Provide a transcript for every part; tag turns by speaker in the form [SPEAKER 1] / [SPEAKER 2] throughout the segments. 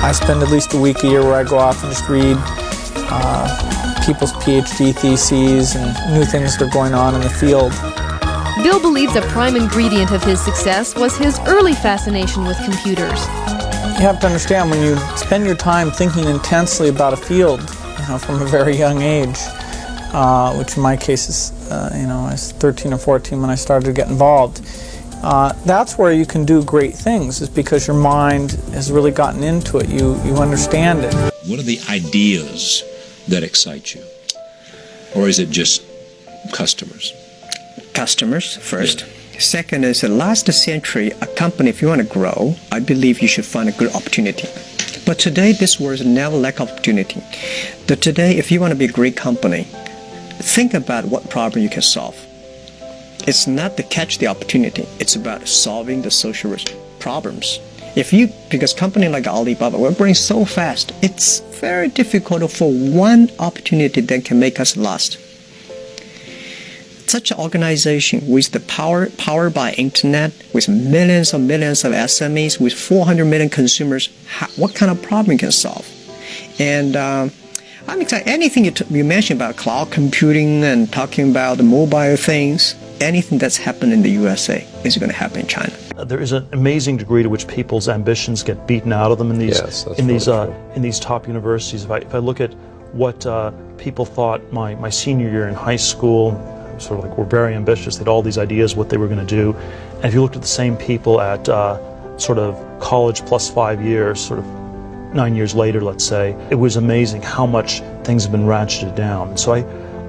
[SPEAKER 1] I spend at least a week a year where I go off and just read people's Ph.D. theses and new things that are going on in the field.
[SPEAKER 2] Bill believes a prime ingredient of his success was his early fascination with computers.
[SPEAKER 1] You have to understand, when you spend your time thinking intensely about a field, from a very young age, which in my case is, I was 13 or 14 when I started to get involved. That's where you can do great things, is because your mind has really gotten into it. You understand it.
[SPEAKER 3] What are the ideas that excite you? Or is it just customers?
[SPEAKER 4] Customers first. Yeah. Second is, last century, a company, if you want to grow, I believe you should find a good opportunity. But today, this world never lack opportunity. But today, if you want to be a great company, think about what problem you can solve. It's not to catch the opportunity. It's about solving the social problems. Because company like Alibaba, we're growing so fast, it's very difficult for one opportunity that can make us last. Such an organization with the power by internet, with millions and millions of SMEs, with 400 million consumers, what kind of problem you can solve? And I'm excited. Anything you mentioned about cloud computing and talking about the mobile things, anything that's happened in the USA is going to happen in China.
[SPEAKER 5] There is an amazing degree to which people's ambitions get beaten out of them in these top universities. If I look at what people thought my senior year in high school, sort of like were very ambitious, they had all these ideas what they were going to do, and if you looked at the same people at sort of college plus 5 years, sort of 9 years later, let's say, it was amazing how much things have been ratcheted down. And so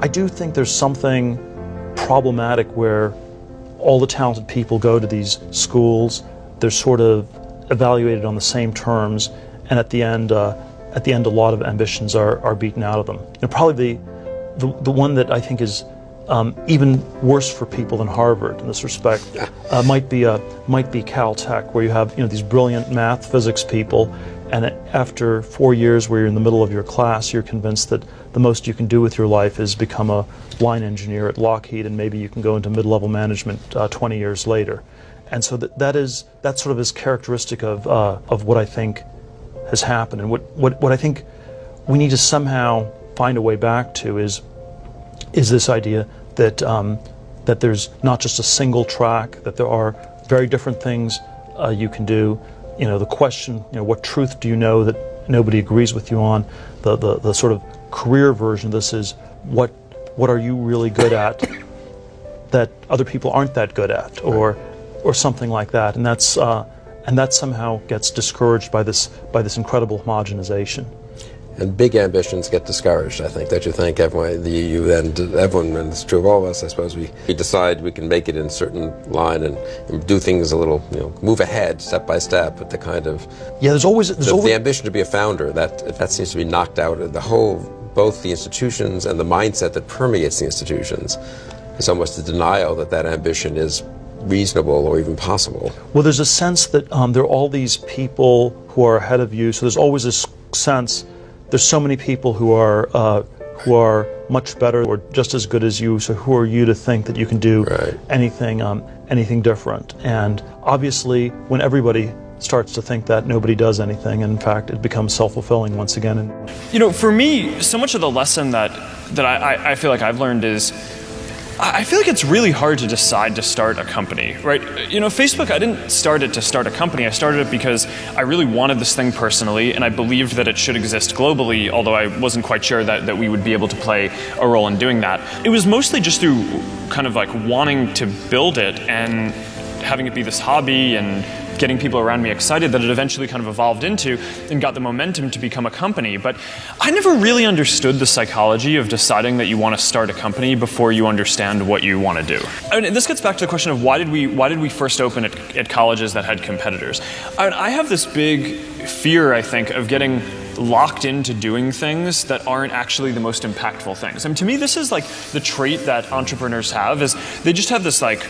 [SPEAKER 5] I do think there's something problematic where all the talented people go to these schools, they're sort of evaluated on the same terms, and at the end a lot of ambitions are beaten out of them. Probably the one that I think is even worse for people than Harvard in this respect might be Caltech, where you have these brilliant math, physics people, and after 4 years where you're in the middle of your class, you're convinced that the most you can do with your life is become a line engineer at Lockheed, and maybe you can go into mid-level management 20 years later. And so that sort of is characteristic of what I think has happened, and what I think we need to somehow find a way back to is this idea that that there's not just a single track, that there are very different things you can do. The question, what truth do you know that nobody agrees with you on? The sort of career version of this is what are you really good at that other people aren't that good at, or something like that, and that somehow gets discouraged by this incredible homogenization.
[SPEAKER 6] And big ambitions get discouraged, I think. Don't you think? Everyone, everyone, and it's true of all of us, I suppose, we decide we can make it in a certain line and do things a little, move ahead step by step, but the kind of...
[SPEAKER 5] Yeah, there's always
[SPEAKER 6] the ambition to be a founder, that seems to be knocked out of the whole, both the institutions and the mindset that permeates the institutions. It's almost a denial that ambition is reasonable or even possible.
[SPEAKER 5] Well, there's a sense that there are all these people who are ahead of you, so there's always this sense there's so many people who are much better or just as good as you, so who are you to think that you can do anything different? And obviously, when everybody starts to think that, nobody does anything, and in fact it becomes self-fulfilling once again. And
[SPEAKER 7] for me, so much of the lesson that I feel like I've learned is I feel like it's really hard to decide to start a company, right? Facebook, I didn't start it to start a company. I started it because I really wanted this thing personally, and I believed that it should exist globally, although I wasn't quite sure that we would be able to play a role in doing that. It was mostly just through kind of like wanting to build it and having it be this hobby and getting people around me excited that it eventually kind of evolved into and got the momentum to become a company. But I never really understood the psychology of deciding that you want to start a company before you understand what you want to do. I mean, this gets back to the question of why did we first open at colleges that had competitors? I have this big fear, I think, of getting locked into doing things that aren't actually the most impactful things. I mean, to me, this is like the trait that entrepreneurs have, is they just have this like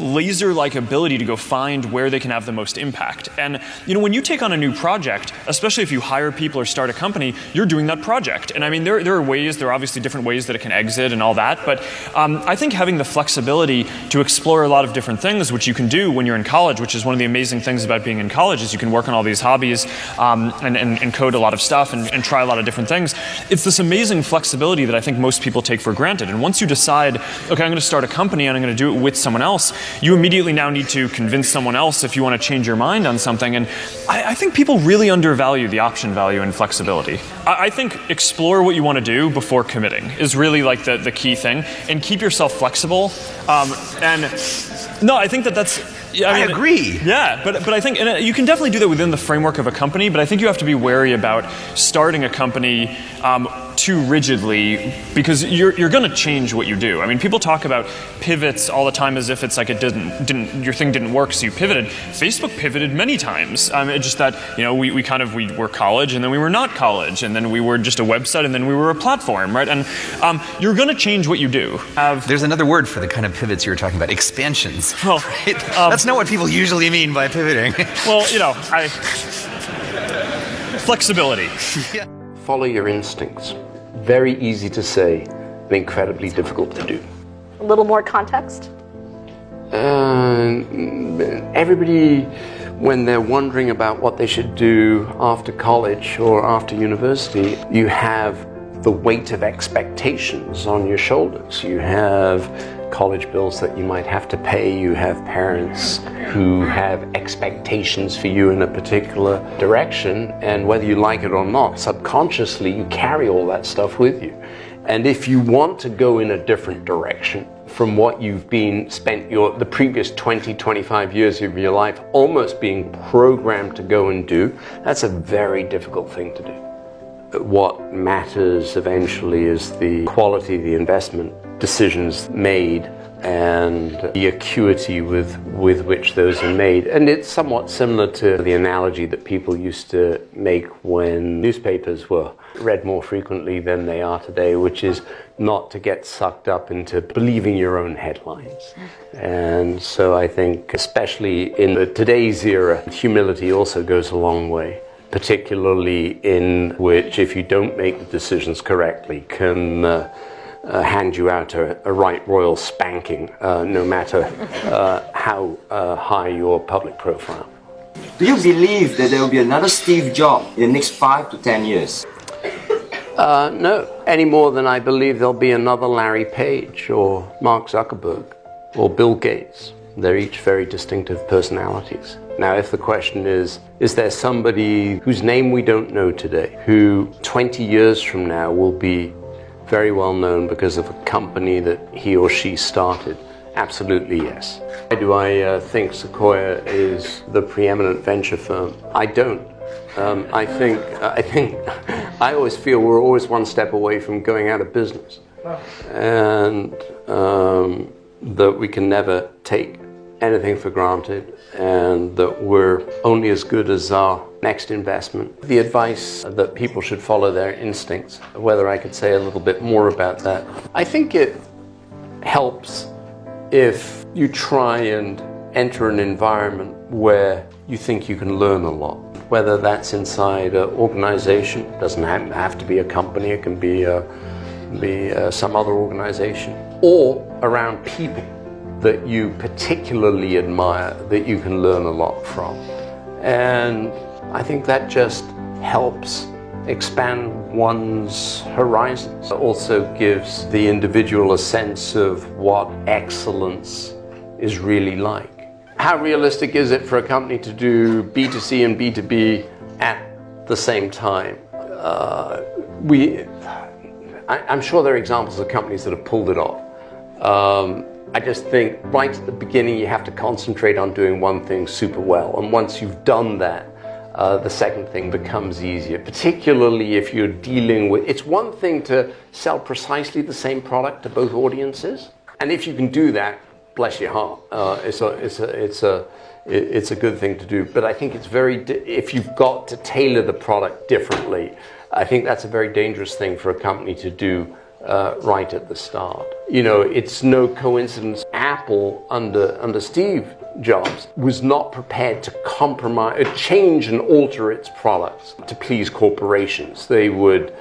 [SPEAKER 7] laser-like ability to go find where they can have the most impact. And when you take on a new project, especially if you hire people or start a company, you're doing that project. And I mean, there are obviously different ways that it can exit and all that, but I think having the flexibility to explore a lot of different things, which you can do when you're in college, which is one of the amazing things about being in college, is you can work on all these hobbies and code a lot of stuff and try a lot of different things. It's this amazing flexibility that I think most people take for granted. And once you decide, okay, I'm going to start a company and I'm going to do it with someone else, you immediately now need to convince someone else if you want to change your mind on something. And I think people really undervalue the option value and flexibility. I think explore what you want to do before committing is really like the key thing, and keep yourself flexible. And no, I think that's. I
[SPEAKER 8] agree.
[SPEAKER 7] Yeah, but I think, and you can definitely do that within the framework of a company, but I think you have to be wary about starting a company too rigidly, because you're going to change what you do. I mean, people talk about pivots all the time as if it's like your thing didn't work, so you pivoted. Facebook pivoted many times. It's just that, we were college, and then we were not college, and then we were just a website, and then we were a platform, right? And you're going to change what you do.
[SPEAKER 8] There's another word for the kind of pivots you were talking about, expansions.
[SPEAKER 7] Well,
[SPEAKER 8] right? That's not what people usually mean by pivoting.
[SPEAKER 7] Well, flexibility.
[SPEAKER 8] Yeah.
[SPEAKER 9] Follow your instincts. Very easy to say, and incredibly difficult to do.
[SPEAKER 10] A little more context?
[SPEAKER 9] Everybody, when they're wondering about what they should do after college or after university, you have the weight of expectations on your shoulders. You have college bills that you might have to pay. You have parents who have expectations for you in a particular direction, and whether you like it or not, subconsciously you carry all that stuff with you. And if you want to go in a different direction from what you've spent the previous 20, 25 years of your life almost being programmed to go and do, that's a very difficult thing to do. What matters eventually is the quality of the investment decisions made and the acuity with which those are made. And it's somewhat similar to the analogy that people used to make when newspapers were read more frequently than they are today, which is not to get sucked up into believing your own headlines. And so I think, especially in today's era, humility also goes a long way, particularly in which, if you don't make the decisions correctly, can hand you out a right royal spanking, no matter how high your public profile.
[SPEAKER 11] Do you believe that there will be another Steve Jobs in the next 5 to 10 years?
[SPEAKER 9] No, any more than I believe there'll be another Larry Page or Mark Zuckerberg or Bill Gates. They're each very distinctive personalities. Now, if the question is there somebody whose name we don't know today, who 20 years from now will be very well known because of a company that he or she started? Absolutely yes. Do I think Sequoia is the preeminent venture firm? I don't. I always feel we're always one step away from going out of business, and that we can never take anything for granted, and that we're only as good as our next investment. The advice that people should follow their instincts, whether I could say a little bit more about that. I think it helps if you try and enter an environment where you think you can learn a lot, whether that's inside an organization. It doesn't have to be a company, it can be some other organization, or around people that you particularly admire, that you can learn a lot from. And I think that just helps expand one's horizons. It also gives the individual a sense of what excellence is really like. How realistic is it for a company to do B2C and B2B at the same time? I'm sure there are examples of companies that have pulled it off. I just think right at the beginning you have to concentrate on doing one thing super well, and once you've done that, the second thing becomes easier, particularly if you're dealing with, it's one thing to sell precisely the same product to both audiences, and if you can do that, bless your heart, it's a good thing to do. But I think it's if you've got to tailor the product differently, I think that's a very dangerous thing for a company to do right at the start. You know, it's no coincidence Apple under Steve Jobs was not prepared to compromise, change and alter its products to please corporations. They would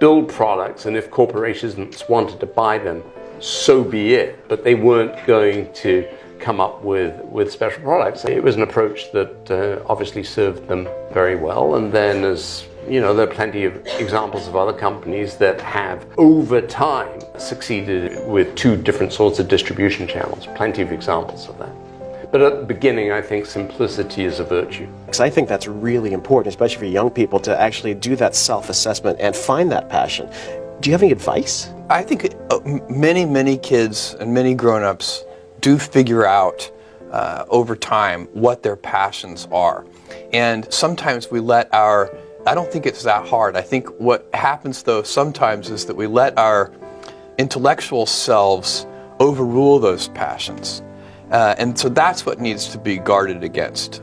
[SPEAKER 9] build products, and if corporations wanted to buy them, so be it. But they weren't going to come up with special products. It was an approach that obviously served them very well. And then, as you know, there are plenty of examples of other companies that have, over time, succeeded with two different sorts of distribution channels. Plenty of examples of that. But at the beginning, I think simplicity is a virtue.
[SPEAKER 12] Because I think that's really important, especially for young people, to actually do that self-assessment and find that passion. Do you have any advice?
[SPEAKER 13] I think many kids and many grown-ups do figure out over time what their passions are. And sometimes we let I don't think it's that hard. I think what happens, though, sometimes is that we let our intellectual selves overrule those passions. And so that's what needs to be guarded against.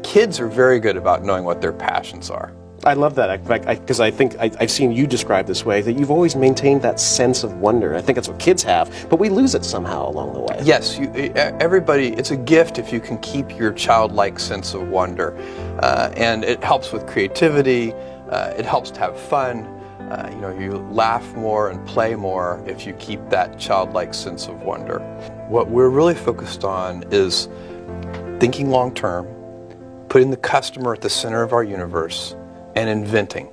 [SPEAKER 13] Kids are very good about knowing what their passions are.
[SPEAKER 12] I love that, because I think I've seen you describe this way, that you've always maintained that sense of wonder. I think that's what kids have, but we lose it somehow along the way.
[SPEAKER 13] Yes, everybody, it's a gift if you can keep your childlike sense of wonder. And it helps with creativity, it helps to have fun. You know, you laugh more and play more if you keep that childlike sense of wonder. What we're really focused on is thinking long term, putting the customer at the center of our universe, and inventing.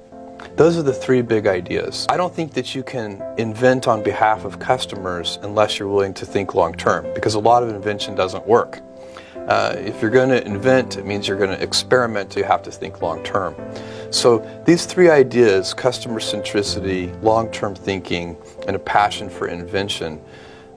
[SPEAKER 13] Those are the three big ideas. I don't think that you can invent on behalf of customers unless you're willing to think long term, because a lot of invention doesn't work. If you're going to invent, it means you're going to experiment, you have to think long term. So these three ideas, customer centricity, long-term thinking, and a passion for invention,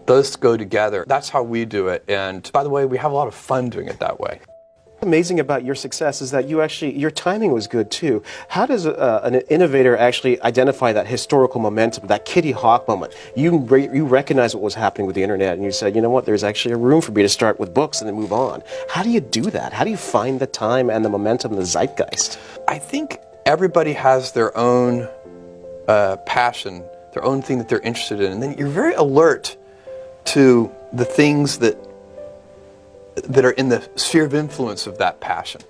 [SPEAKER 13] those go together. That's how we do it, and by the way, we have a lot of fun doing it that way.
[SPEAKER 12] What's amazing about your success is that your timing was good too. How does an innovator actually identify that historical momentum, that Kitty Hawk moment? You recognize what was happening with the internet, and you said, you know what, there's actually a room for me to start with books and then move on. How do you do that? How do you find the time and the momentum and the zeitgeist?
[SPEAKER 13] I think everybody has their own passion, their own thing that they're interested in, and then you're very alert to the things that are in the sphere of influence of that passion.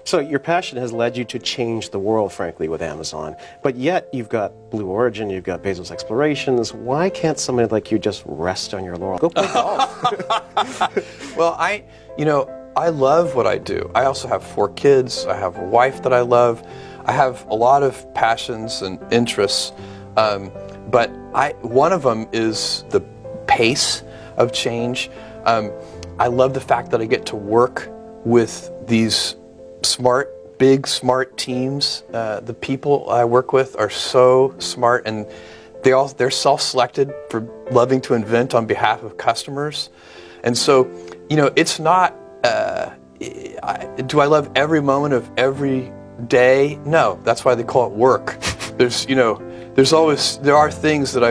[SPEAKER 12] So your passion has led you to change the world, frankly, with Amazon. But yet you've got Blue Origin, you've got Bezos Explorations. Why can't somebody like you just rest on your laurel? Go play golf.
[SPEAKER 13] Well, I love what I do. I also have 4 kids. I have a wife that I love. I have a lot of passions and interests. But one of them is the pace of change. I love the fact that I get to work with these big, smart teams. The people I work with are so smart, and they're self-selected for loving to invent on behalf of customers. And so, it's not, do I love every moment of every day? No, that's why they call it work. There are things that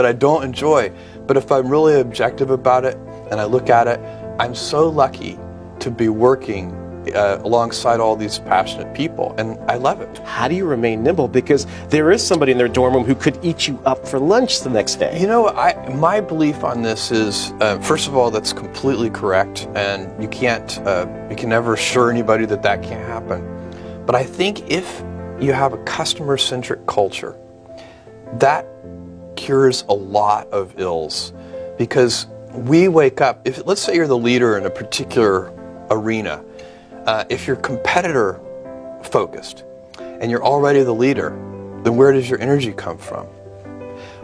[SPEAKER 13] I don't enjoy, but if I'm really objective about it and I look at it, I'm so lucky to be working alongside all these passionate people, and I love it.
[SPEAKER 12] How do you remain nimble? Because there is somebody in their dorm room who could eat you up for lunch the next day.
[SPEAKER 13] My belief on this is, first of all, that's completely correct, and you can never assure anybody that can't happen. But I think if you have a customer-centric culture, that cures a lot of ills, because we wake up, let's say you're the leader in a particular arena, if you're competitor focused and you're already the leader, then where does your energy come from?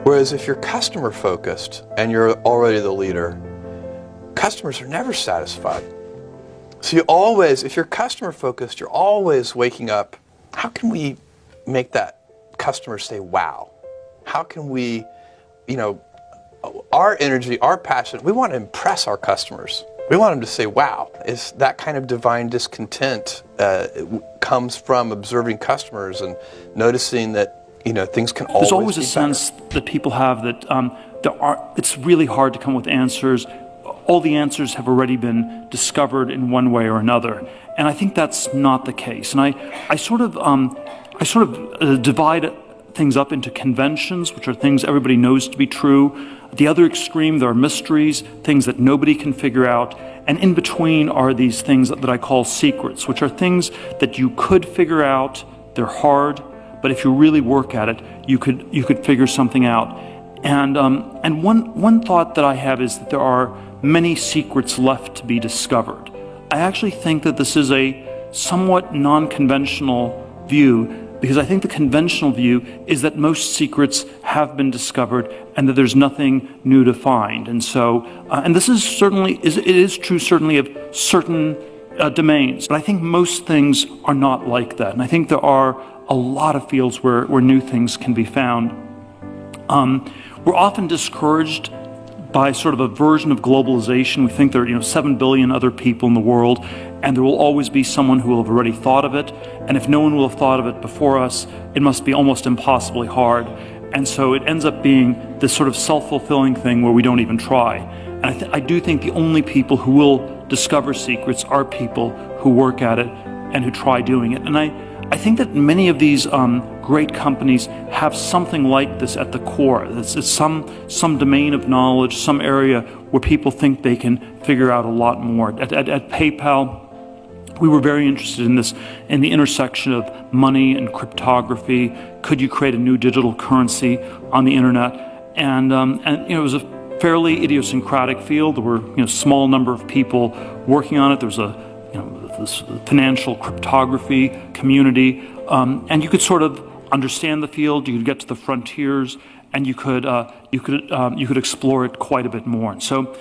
[SPEAKER 13] Whereas if you're customer focused and you're already the leader, customers are never satisfied. So if you're customer focused, you're always waking up, how can we make that customer say wow? How can we, our energy, our passion, we want to impress our customers. We want them to say, wow. Is that kind of divine discontent comes from observing customers and noticing that, things can always be better.
[SPEAKER 14] There's always a sense that people have that it's really hard to come up with answers. All the answers have already been discovered in one way or another. And I think that's not the case. And I sort of divide things up into conventions, which are things everybody knows to be true. At the other extreme, there are mysteries, things that nobody can figure out. And in between are these things that I call secrets, which are things that you could figure out. They're hard, but if you really work at it, you could figure something out. And one thought that I have is that there are many secrets left to be discovered. I actually think that this is a somewhat non-conventional view, because I think the conventional view is that most secrets have been discovered and that there's nothing new to find. And so, and this is certainly, it is true certainly of certain domains, but I think most things are not like that. And I think there are a lot of fields where new things can be found. We're often discouraged by sort of a version of globalization. We think there are 7 billion other people in the world, and there will always be someone who will have already thought of it. And if no one will have thought of it before us, it must be almost impossibly hard. And so it ends up being this sort of self-fulfilling thing where we don't even try. And I do think the only people who will discover secrets are people who work at it and who try doing it. And I think that many of these great companies have something like this at the core. It's some domain of knowledge, some area where people think they can figure out a lot more. At PayPal, we were very interested in this, in the intersection of money and cryptography. Could you create a new digital currency on the internet? And it was a fairly idiosyncratic field. There were a small number of people working on it. There was this financial cryptography community, and you could sort of understand the field. You could get to the frontiers, and you could explore it quite a bit more. And so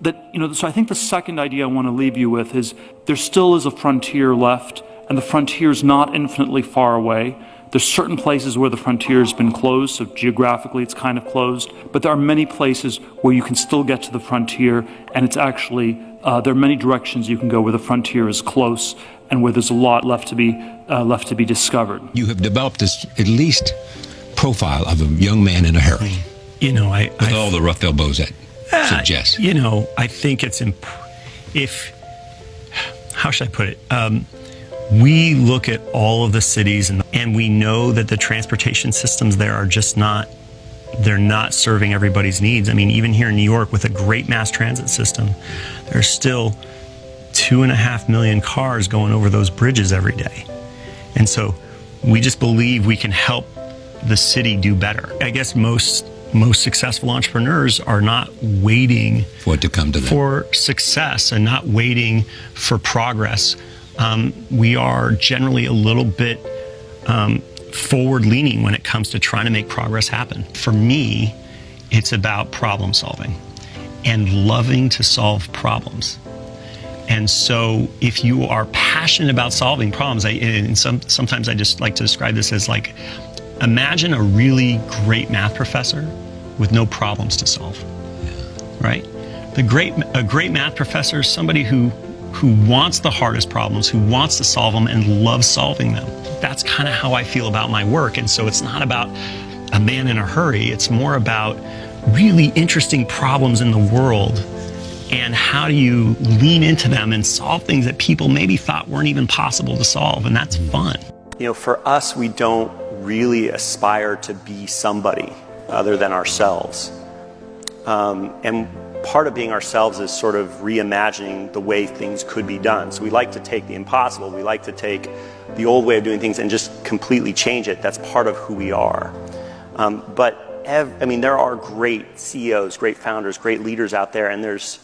[SPEAKER 14] I think the second idea I want to leave you with is there still is a frontier left, and the frontier is not infinitely far away. There's certain places where the frontier has been closed, so geographically it's kind of closed, but there are many places where you can still get to the frontier, and it's actually, there are many directions you can go where the frontier is close and where there's a lot left to be discovered.
[SPEAKER 3] You have developed this at least profile of a young man in a hurry. With all the rough elbows that suggest.
[SPEAKER 15] I think it's how should I put it? We look at all of the cities and we know that the transportation systems there are just they're not serving everybody's needs. I mean, even here in New York with a great mass transit system, there's still 2.5 million cars going over those bridges every day. And so we just believe we can help the city do better. I guess most successful entrepreneurs are not waiting
[SPEAKER 3] for it to come to them,
[SPEAKER 15] for success, and not waiting for progress. We are generally a little bit forward-leaning when it comes to trying to make progress happen. For me, it's about problem solving and loving to solve problems. And so if you are passionate about solving problems, sometimes I just like to describe this as like, imagine a really great math professor with no problems to solve, right? A great math professor is somebody who wants the hardest problems, who wants to solve them and loves solving them. That's kind of how I feel about my work. And so it's not about a man in a hurry. It's more about really interesting problems in the world and how do you lean into them and solve things that people maybe thought weren't even possible to solve. And that's fun.
[SPEAKER 16] For us, we don't really aspire to be somebody other than ourselves. And part of being ourselves is sort of reimagining the way things could be done. So we like to take the impossible, we like to take the old way of doing things and just completely change it. That's part of who we are. There are great CEOs, great founders, great leaders out there, and there's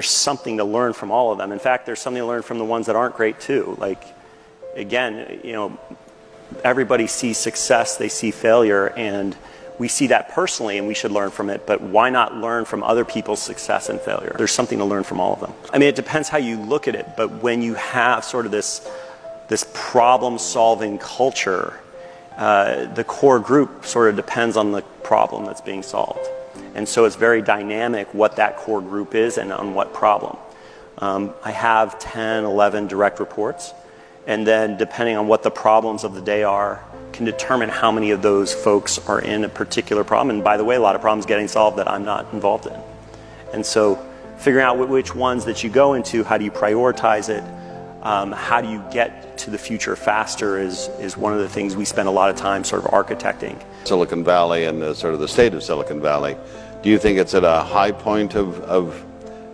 [SPEAKER 16] something to learn from all of them. In fact, there's something to learn from the ones that aren't great too. Like, again, everybody sees success, they see failure, and we see that personally and we should learn from it, but why not learn from other people's success and failure? There's something to learn from all of them. It depends how you look at it, but when you have sort of this problem-solving culture, the core group sort of depends on the problem that's being solved. And so it's very dynamic what that core group is and on what problem. I have 10, 11 direct reports, and then depending on what the problems of the day are, can determine how many of those folks are in a particular problem. And by the way, a lot of problems getting solved that I'm not involved in. And so figuring out which ones that you go into, how do you prioritize it, how do you get to the future faster is one of the things we spend a lot of time sort of architecting.
[SPEAKER 17] Silicon Valley and sort of the state of Silicon Valley, do you think it's at a high point of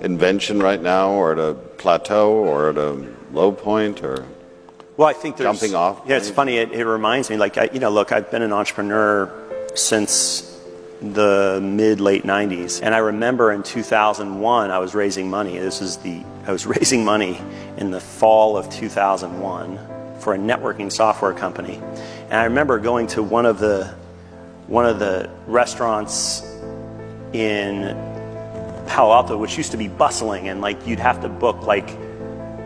[SPEAKER 17] invention right now, or at a plateau, or at a low point, or
[SPEAKER 16] well, I think there's
[SPEAKER 17] jumping off?
[SPEAKER 16] Yeah, it's funny. It reminds me, like, look, I've been an entrepreneur since the mid-late 90s, and I remember in 2001 I was raising money. I was raising money in the fall of 2001 for a networking software company, and I remember going to one of the restaurants in Palo Alto, which used to be bustling, and like you'd have to book, like,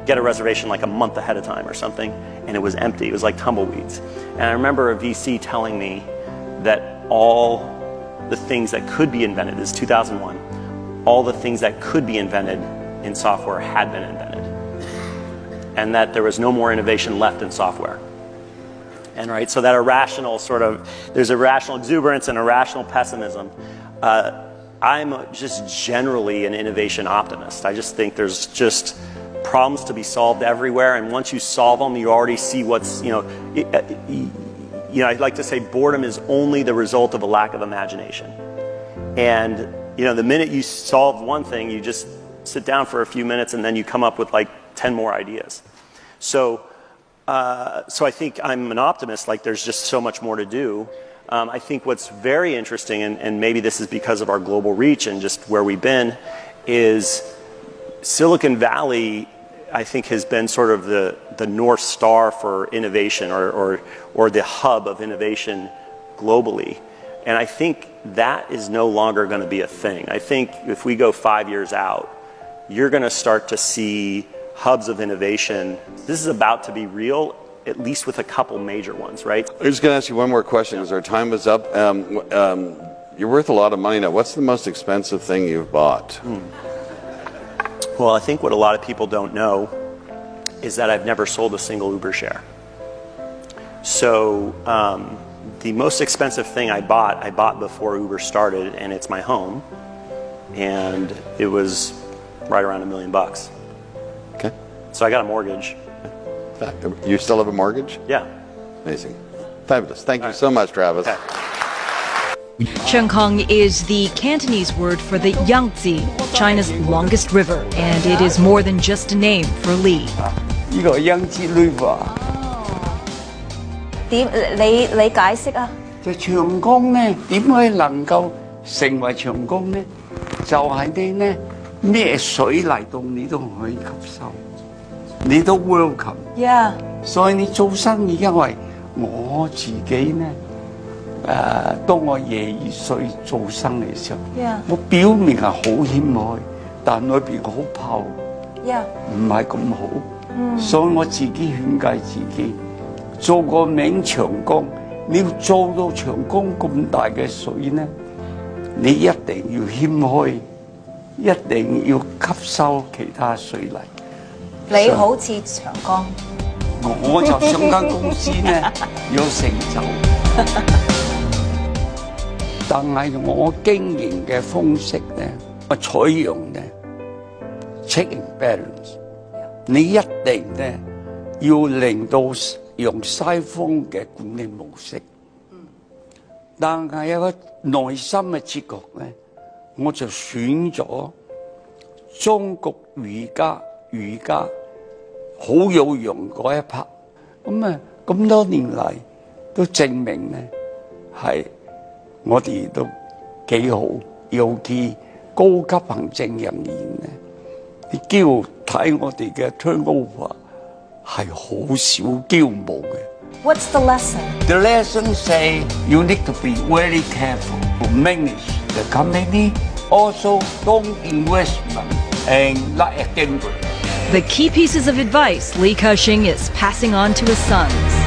[SPEAKER 16] get a reservation like a month ahead of time or something, and it was empty. It was like tumbleweeds. And I remember a VC telling me that all the things that could be invented, this is 2001, all the things that could be invented in software had been invented, and that there was no more innovation left in software. And right, so that irrational sort of, there's irrational exuberance and irrational pessimism. I'm just generally an innovation optimist. I just think there's just problems to be solved everywhere, and once you solve them, you already see what's, I'd like to say boredom is only the result of a lack of imagination. And, the minute you solve one thing, you just sit down for a few minutes and then you come up with like 10 more ideas. So I think I'm an optimist, like there's just so much more to do. I think what's very interesting, and maybe this is because of our global reach and just where we've been, is Silicon Valley, I think, has been sort of the North Star for innovation, or the hub of innovation globally. And I think that is no longer going to be a thing. I think if we go 5 years out, you're going to start to see hubs of innovation. This is about to be real, at least with a couple major ones, right?
[SPEAKER 17] I'm just going to ask you one more question because our time is up. You're worth a lot of money now. What's the most expensive thing you've bought?
[SPEAKER 16] Well, I think what a lot of people don't know is that I've never sold a single Uber share. So the most expensive thing I bought before Uber started, and it's my home, and it was right around $1 million.
[SPEAKER 17] Okay.
[SPEAKER 16] So I got a mortgage.
[SPEAKER 17] You still have a mortgage?
[SPEAKER 16] Yeah.
[SPEAKER 17] Amazing. Fabulous. Thank you so much, Travis.
[SPEAKER 16] Okay.
[SPEAKER 18] Chengkong is the Cantonese word for the Yangtze, China's longest river, and it is more than just a name for Li.
[SPEAKER 19] 呢個 Yangtze River
[SPEAKER 10] 點你解釋啊？
[SPEAKER 19] 就長江咧，點解能夠成為長江咧？就係你咧咩水嚟到你都可以吸收，你都 welcome。
[SPEAKER 10] Yeah。
[SPEAKER 19] 所以你做生意，因為我自己咧。當我22歲做生意嘅時候，
[SPEAKER 10] Yeah.
[SPEAKER 19] 我表面係好謙虛，但裏邊好泡，
[SPEAKER 10] Yeah.
[SPEAKER 19] 唔係咁好。所以我自己勸誡自己，做個名長江，你要做到長江咁大嘅水呢，你一定要謙虛，一定要吸收其他水嚟。
[SPEAKER 10] 你好似長江，
[SPEAKER 19] 我就想間公司呢有成就。但係我經營嘅方式咧，我採用咧 check and balance。你一定咧要令到用西方嘅管理模式，但係有個內心嘅哲學咧，我就選咗中國儒家好有用嗰一 part。咁多年嚟都證明咧係。我哋都幾好，尤其高級行政人員咧，你驕睇我哋嘅 turnover 係好少驕傲嘅。
[SPEAKER 10] What's the lesson?
[SPEAKER 19] The lesson say you need to be very careful to manage the company. Also, don't investment and like a gambler.
[SPEAKER 18] The key pieces of advice Li Ka-shing is passing on to his sons.